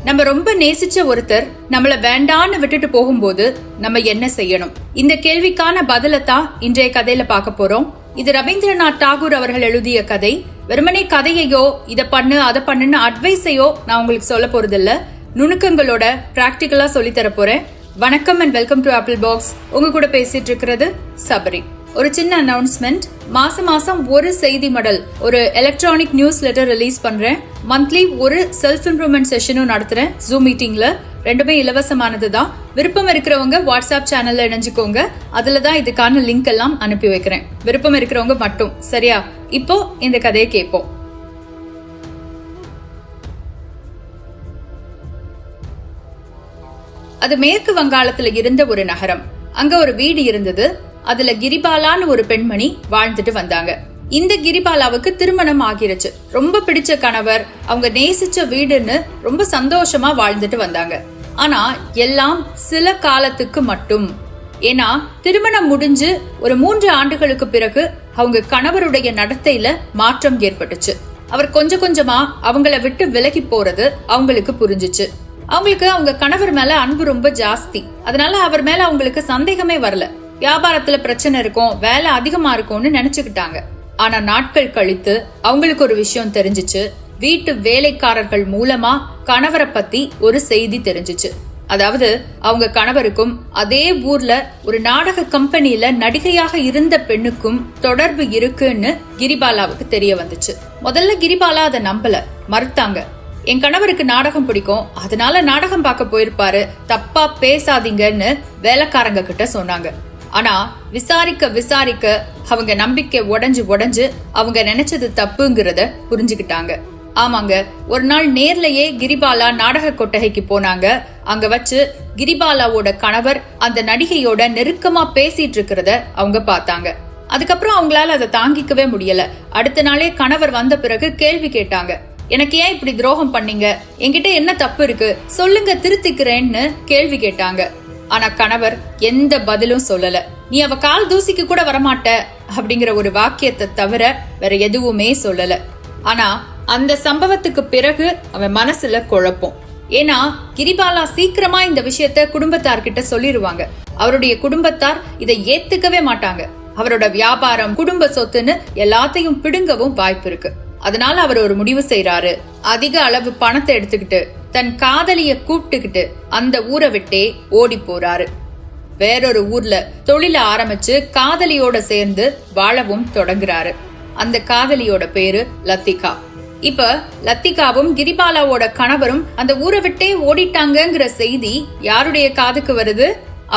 நம்ம ரொம்ப நேசிச்ச ஒருத்தர் நம்மள வேண்டான்னு விட்டுட்டு போகும்போது நம்ம என்ன செய்யணும்? இந்த கேள்விக்கான பதிலத்தான் இன்றைய கதையில பார்க்க போறோம். இது ரவீந்திரநாத் தாகூர் அவர்கள் எழுதிய கதை. வெறுமனே கதையையோ இத பண்ணு அதை பண்ணுன்னு அட்வைஸையோ நான் உங்களுக்கு சொல்ல போறது இல்ல, நுணுக்கங்களோட பிராக்டிகலா சொல்லி தர போறேன். வணக்கம் and welcome to apple box. உங்க கூட பேசிட்டு இருக்கிறது சபரி. ஒரு சின்ன அனௌன்ஸ்மெண்ட். மாசம் ஒரு செய்தி மடல், ஒரு எலக்ட்ரானிக் நியூஸ் லெட்டர் ரிலீஸ் பண்றேன். மந்த்லி ஒரு செல்ஃப் இம்ப்ரூவ்மெண்ட் செஷனும் நடத்துறேன் ஜூம் மீட்டிங்ல. ரெண்டுமே இலவசமானதுதான். விருப்பம் இருக்கிறவங்க வாட்ஸ்அப் சேனல்ல இணைஞ்சுக்கோங்க. அதுலதான் இதுக்கான லிங்க் எல்லாம் அனுப்பி வைக்கிறேன். விருப்பம் இருக்கிறவங்க மட்டும், சரியா? இப்போ இந்த கதையை கேட்போம். அது மேற்கு வங்காளத்துல இருந்த ஒரு நகரம். அங்க ஒரு வீடு இருந்தது. அதுல கிரிபாலான்னு ஒரு பெண்மணி வாழ்ந்துட்டு வந்தாங்க. இந்த கிரிபாலாவுக்கு திருமணம் ஆகிருச்சு. ரொம்ப பிடிச்ச கணவர், அவங்க நேசிச்ச வீடுன்னு ரொம்ப சந்தோஷமா வாழ்ந்துட்டு வந்தாங்க. ஆனா எல்லாம் சில காலத்துக்கு மட்டும். ஏன்னா திருமணம் முடிஞ்சு ஒரு 3 ஆண்டுகளுக்கு பிறகு அவங்க கணவருடைய நடத்தையில மாற்றம் ஏற்பட்டுச்சு. அவர் கொஞ்சம் கொஞ்சமா அவங்கள விட்டு விலகி போறது அவங்களுக்கு புரிஞ்சுச்சு. அவங்களுக்கு அவங்க கணவர் மேல அன்பு ரொம்ப ஜாஸ்தி. அதனால அவர் மேல அவங்களுக்கு சந்தேகமே வரல. வியாபாரத்துல பிரச்சனை இருக்கும், வேலை அதிகமா இருக்கும்னு நினைச்சுக்கிட்டாங்க. ஆனா நாட்கள் கழித்து அவங்களுக்கு ஒரு விஷயம் தெரிஞ்சிச்சு. வீட்டு வேலைக்காரர்கள் மூலமா கணவரை பத்தி ஒரு செய்தி தெரிஞ்சிச்சு. அதாவது அவங்க கணவருக்கும் அதே ஊர்ல ஒரு நாடக கம்பெனில நடிகையாக இருந்த பெண்ணுக்கும் தொடர்பு இருக்குன்னு கிரிபாலாவுக்கு தெரிய வந்துச்சு. முதல்ல கிரிபாலா அதை நம்பல, மறுத்தாங்க. என் கணவருக்கு நாடகம் பிடிக்கும், அதனால நாடகம் பார்க்க போயிருப்பாரு, தப்பா பேசாதீங்கன்னு வேலைக்காரங்க கிட்ட சொன்னாங்க. ஆனா விசாரிக்க அவங்க நம்பிக்கை உடைஞ்சு அவங்க நினைச்சது தப்புங்கிறத புரிஞ்சுக்கிட்டாங்க. ஆமாங்க, ஒரு நாள் நேர்லயே கிரிபாலா நாடக கொட்டகைக்கு போனாங்க. அங்க வச்சு கிரிபாலாவோட கணவர் அந்த நடிகையோட நெருக்கமா பேசிட்டு இருக்கிறத அவங்க பார்த்தாங்க. அதுக்கப்புறம் அவங்களால அதை தாங்கிக்கவே முடியல. அடுத்த நாளே கணவர் வந்த பிறகு கேள்வி கேட்டாங்க. எனக்கு ஏன் இப்படி துரோகம் பண்ணீங்க? என்கிட்ட என்ன தப்பு இருக்கு? சொல்லுங்க, திருத்திக்கிறேன்னு கேள்வி கேட்டாங்க. ஆனா கணவர் எந்த பதிலும் சொல்லல. நீ அவ கால் தூசிக்கு கூட வரமாட்ட அப்படிங்கிற ஒரு வாக்கியத்தை தவிர வேற எதுவுமே சொல்லல. ஆனா அந்த சம்பவத்துக்கு பிறகு அவன் மனசுல குழப்பம். ஏன்னா கிரிபாலா சீக்கிரமா இந்த விஷயத்த குடும்பத்தார்கிட்ட சொல்லிருவாங்க. அவருடைய குடும்பத்தார் இதை ஏத்துக்கவே மாட்டாங்க. அவரோட வியாபாரம், குடும்ப சொத்துன்னு எல்லாத்தையும் பிடுங்கவும் வாய்ப்பு இருக்கு. அதனால அவர் ஒரு முடிவு செய்யறாரு. அதிக அளவு பணத்தை எடுத்துக்கிட்டு தன் காதலிய கூப்பிட்டுக்கிட்டு அந்த ஊரை விட்டே ஓடி போறாரு. வேறொரு ஊர்ல தொழில ஆரம்பிச்சு காதலியோட சேர்ந்து வாழவும் தொடங்குறாரு. அந்த காதலியோட பேரு லத்திகா. இப்ப லத்திகாவும் கிரிபாலாவோட கணவரும் அந்த ஊரை விட்டே ஓடிட்டாங்கிற செய்தி யாருடைய காதுக்கு வருது?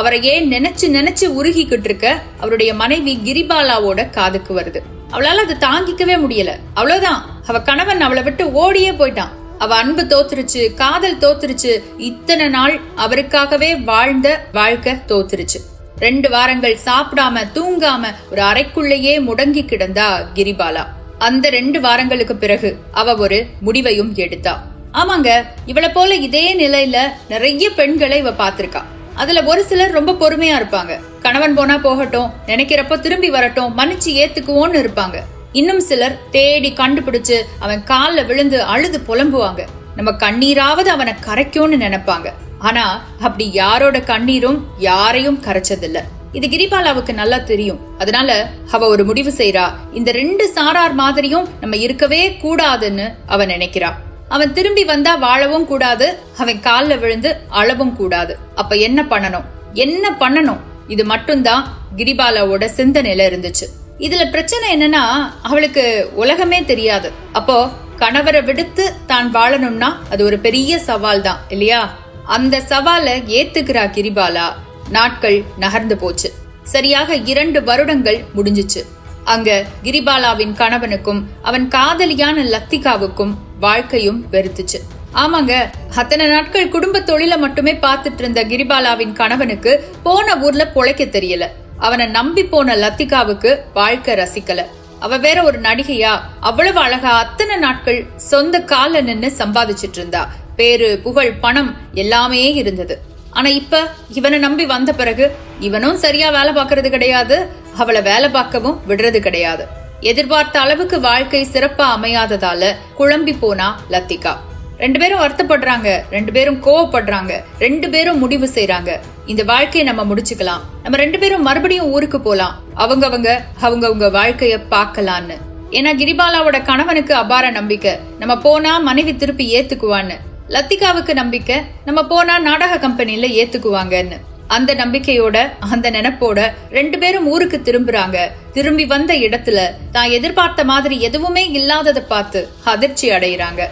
அவரையே நினைச்சு உருகிக்கிட்டு இருக்க அவருடைய மனைவி கிரிபாலாவோட காதுக்கு வருது. அவளால அதை தாங்கிக்கவே முடியல. அவ்வளவுதான், அவ கணவன் அவளை விட்டு ஓடியே போயிட்டான். அவ அன்பு தோத்துருச்சு, காதல் தோத்துருச்சு, இத்தனை நாள் அவருக்காகவே வாழ்ந்த வாழ்க்கை தோத்துருச்சு. 2 வாரங்கள் சாப்பிடாம தூங்காம ஒரு அறைக்குள்ளேயே முடங்கி கிடந்தா கிரிபாலா. அந்த 2 வாரங்களுக்கு பிறகு அவ ஒரு முடிவையும் எடுத்தா. ஆமாங்க, இவளை போல இதே நிலையில நிறைய பெண்களை இவ பாத்திருக்கா. அதுல ஒரு சிலர் ரொம்ப பொறுமையா இருப்பாங்க. கணவன் போனா போகட்டும், நினைக்கிறப்ப திரும்பி வரட்டும், மன்னிச்சு ஏத்துக்குவோன்னு இருப்பாங்க. இன்னும் சிலர் தேடி கண்டுபிடிச்சு அவன் கால்ல விழுந்து அழுது புலம்புவாங்க. நம்ம கண்ணீராவது அவனை கரைக்கும்னு நினைப்பாங்க. ஆனா அப்படி யாரோட கண்ணீரும் யாரையும் கரைச்சதில்ல. இது கிரிபாலாவுக்கு நல்லா தெரியும். அதனால அவ ஒரு முடிவு செய்யறா. இந்த 2 சாரார் மாதிரியும் நம்ம இருக்கவே கூடாதுன்னு அவ நினைக்கிறா. அவன் திரும்பி வந்தா வாழவும் கூடாது, அவன் கால்ல விழுந்து அழவும் கூடாது. அப்ப என்ன பண்ணணும்? இது மட்டும்தான் கிரிபாலாவோட சிந்தனையில இருந்துச்சு. இதுல பிரச்சனை என்னன்னா, அவளுக்கு உலகமே தெரியாது. அப்போ கணவரை விடுத்து தான் வாழணும்னா அது ஒரு பெரிய சவால் தான் இல்லையா? அந்த சவாலை ஏத்துக்கிறா கிரிபாலா. நாட்கள் நகர்ந்து போச்சு. சரியாக 2 வருடங்கள் முடிஞ்சிச்சு. அங்க கிரிபாலாவின் கணவனுக்கும் அவன் காதலியான லத்திகாவுக்கும் வாழ்க்கையும் வெறுத்துச்சு. ஆமாங்க, அத்தனை நாட்கள் குடும்ப தொழில மட்டுமே பார்த்துட்டு இருந்த கிரிபாலாவின் கணவனுக்கு போன ஊர்ல பொழைக்க தெரியல. அவனை நம்பி போன லத்திகாவுக்கு வாழ்க்கை ரசிக்கல. அவ வேற ஒரு நடிகையா, அவ்வளவு அழகா அத்தனை நாட்கள் சொந்த கால நின்னு சம்பாதிச்சிட்டு இருந்தா. பேரு, புகழ், பணம் எல்லாமே இருந்தது. ஆனா இப்ப இவனை நம்பி வந்த பிறகு இவனும் சரியா வேலை பாக்குறது கிடையாது, அவளை வேலை பார்க்கவும் விடுறது கிடையாது. எதிர்பார்த்த அளவுக்கு வாழ்க்கை சிறப்பா அமையாததால குழம்பி போனா லத்திகா. 2 பேரும் வருத்தப்படுறாங்க, 2 பேரும் கோவப்படுறாங்க, 2 பேரும் முடிவு செய்யறாங்க, இந்த வாழ்க்கையை நம்ம முடிச்சுக்கலாம், நம்ம 2 பேரும் மறுபடியும் ஊருக்கு போலாம், அவங்க வாழ்க்கைய பாக்கலான்னு. ஏன்னா கிரிபாலாவோட கணவனுக்கு அபார நம்பிக்கை, நம்ம போனா மனைவி திருப்பி ஏத்துக்குவான்னு. லத்திகாவுக்கு நம்பிக்கை, நம்ம போனா நாடக கம்பெனில ஏத்துக்குவாங்கன்னு. அந்த நம்பிக்கையோட அந்த நினைப்போட 2 பேரும் ஊருக்கு திரும்புறாங்க. திரும்பி வந்த இடத்துல தான் எதிர்பார்த்த மாதிரி எதுவுமே இல்லாததை பார்த்து அதிர்ச்சி அடைகிறாங்க.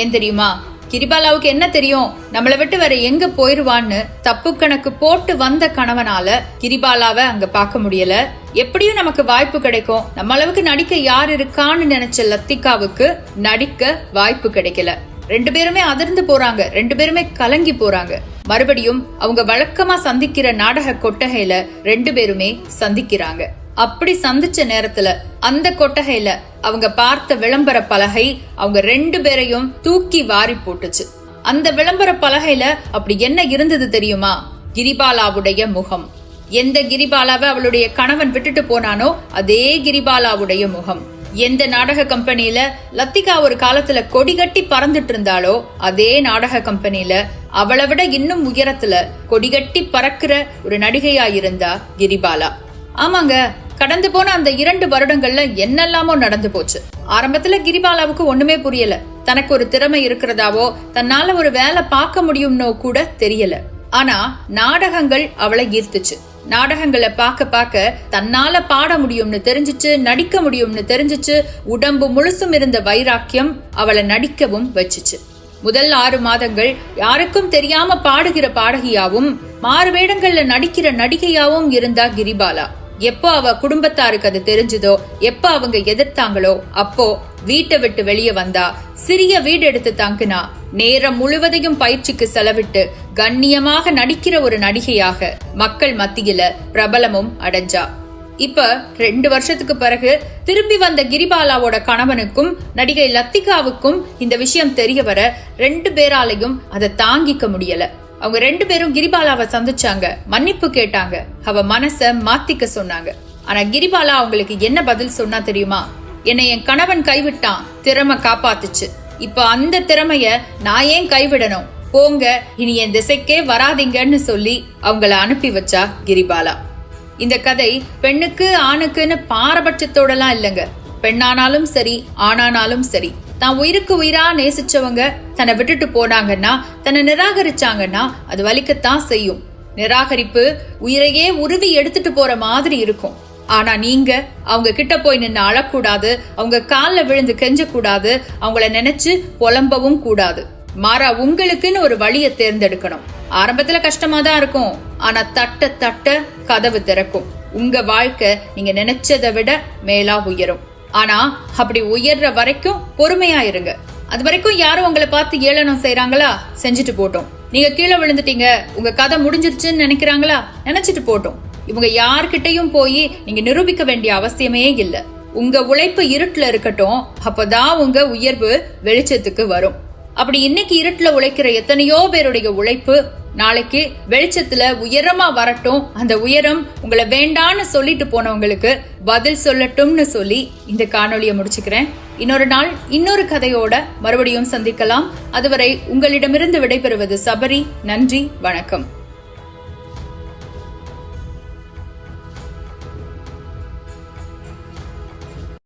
ஏன் தெரியுமா? கிரிபாலாவுக்கு என்ன தெரியும், நம்மளை விட்டு வேற எங்க போயிருவான்னு தப்பு கணக்கு போட்டு வந்த கணவனால கிரிபாலாவை அங்க பார்க்க முடியல. எப்படியும் நமக்கு வாய்ப்பு கிடைக்கும், நம்ம அளவுக்கு நடிக்க யார் இருக்கான்னு நினைச்ச லத்திகாவுக்கு நடிக்க வாய்ப்பு கிடைக்கல. 2 பேருமே அதிர்ந்து போறாங்க, 2 பேருமே கலங்கி போறாங்க. மறுபடியும் அவங்க வழக்கமா சந்திக்கிற நாடக கொட்டகையில 2 பேருமே சந்திக்கிறாங்க. அப்படி சந்திச்ச நேரத்துல அந்த கொட்டகையில அவங்க பார்த்த விளம்பர பலகை அவங்க 2 பேரையும் தூக்கி வாரி போட்டுச்சு. அந்த விளம்பர பலகையில அப்படி என்ன இருந்தது தெரியுமா? கிரிபாலாவுடைய முகம். எந்த கிரிபாலாவை அவளுடைய கணவன் விட்டுட்டு போனானோ அதே கிரிபாலாவுடைய முகம். எந்த நாடக கம்பெனியில லத்திகா ஒரு காலத்துல கொடி கட்டி பறந்துட்டு இருந்தாலோ அதே நாடக கம்பெனியில அவளை விட இன்னும் உயரத்துல கொடிகட்டி பறக்கிற ஒரு நடிகையா இருந்தா கிரிபாலா. ஆமாங்க, கடந்து போன அந்த 2 வருடங்கள்ல என்னெல்லாமோ நடந்து போச்சு. ஆரம்பத்துல கிரிபாலாவுக்கு ஒண்ணுமே புரியல. தனக்கு ஒரு திறமை இருக்கிறதாவோ தன்னால ஒரு வேலை பார்க்க முடியும்னோ கூட தெரியல. ஆனா நாடகங்கள் அவளை ஈர்த்துச்சு. நாடகங்களை பார்க்க தன்னால பாட முடியும்னு தெரிஞ்சிச்சு, நடிக்க முடியும்னு தெரிஞ்சிச்சு. உடம்பு முழுசும் இருந்த வைராக்கியம் அவளை நடிக்கவும் வச்சுச்சு. முதல் 6 மாதங்கள் யாருக்கும் தெரியாம பாடுகிற பாடகியாவும் மாறு வேடங்கள்ல நடிக்கிற நடிகையாவும் இருந்தா கிரிபாலா. எப்போ அவ குடும்பத்தாருக்கு அது தெரிஞ்சதோ, எப்ப அவங்க எதிர்த்தாங்களோ, அப்போ வீட்டை விட்டு வெளியே வந்தா, சிறிய வீடு எடுத்து தங்கினா, நேரம் முழுவதையும் பயிற்சிக்கு செலவிட்டு கண்ணியமாக நடிக்கிற ஒரு நடிகையாக மக்கள் மத்தியில பிரபலமும் அடைஞ்சா. இப்ப 2 வருஷத்துக்கு பிறகு திரும்பி வந்த கிரிபாலாவோட கணவனுக்கும் நடிகை லத்திகாவுக்கும் இந்த விஷயம் தெரிய வர 2 பேராலையும் அதை தாங்கிக்க முடியல. அவங்க 2 பேரும் கிரிபாலாவை சந்திச்சாங்க, மன்னிப்பு கேட்டாங்க, அவ மனச மாத்திக்க சொன்னாங்க. ஆனா கிரிபாலா அவங்களுக்கு என்ன பதில் சொன்னா தெரியுமா? என்னை என் கணவன் கைவிட்டான், திறமை காப்பாத்துச்சு. இப்ப அந்த திறமைய நான் ஏன் கைவிடணும்? போங்க, இனி என் திசைக்கே வராதிங்கன்னு சொல்லி அவங்கள அனுப்பி வச்சா கிரிபாலா. இந்த கதை பெண்ணுக்கு ஆணுக்குன்னு பாரபட்சத்தோடலாம் இல்லைங்க. பெண்ணானாலும் சரி, ஆணானாலும் சரி, தான் உயிருக்கு உயிரா நேசிச்சவங்க தன்னை விட்டுட்டு போனாங்கன்னா, தன்னை நிராகரிச்சாங்கன்னா அது வலிக்கத்தான் செய்யும். நிராகரிப்பு உயிரையே உருவி எடுத்துட்டு போற மாதிரி இருக்கும். ஆனா நீங்க அவங்க கிட்ட போய் நின்று அழக்கூடாது, அவங்க காலில் விழுந்து கெஞ்ச கூடாது, அவங்கள நினைச்சு புலம்பவும் கூடாது. மாறா உங்களுக்குன்னு ஒரு வழியை தேர்ந்தெடுக்கணும். ஆரம்பத்துல கஷ்டமா தான் இருக்கும், ஆனா தட்ட தட்ட கதவு திறக்கும். உங்க வாழ்க்கை நீங்க நினைச்சதை விட மேலா உயரும். ஆனா அப்படி உயர்ற வரைக்கும் பொறுமையா இருங்க. அது வரைக்கும் யாரும் உங்களை பார்த்து ஏளனம் செய்யறாங்களா? செஞ்சுட்டு போட்டோம். நீங்க கீழே விழுந்துட்டீங்க, உங்க கதை முடிஞ்சிருச்சுன்னு நினைக்கிறாங்களா? நினைச்சிட்டு போட்டோம். இவங்க யார்கிட்டையும் போய் நீங்க நிரூபிக்க வேண்டிய அவசியமே இல்ல. உங்க உழைப்பு இருட்டுல இருக்கட்டும், அப்பதான் உங்க உயர்வு வெளிச்சத்துக்கு வரும். அப்படி இன்னைக்கு இருட்டுல உழைக்கிற எத்தனையோ பேருடைய உழைப்பு நாளைக்கு வெளிச்சத்துல உயரமா வரட்டும். அந்த உயரம் உங்களை வேண்டான்னு சொல்லிட்டு போனவங்களுக்கு பதில் சொல்லட்டும்னு சொல்லி இந்த காணொலியை முடிச்சுக்கிறேன். இன்னொரு நாள் இன்னொரு கதையோட மறுபடியும் சந்திக்கலாம். அதுவரை உங்களிடமிருந்து விடைபெறுவது சபரி. நன்றி, வணக்கம்.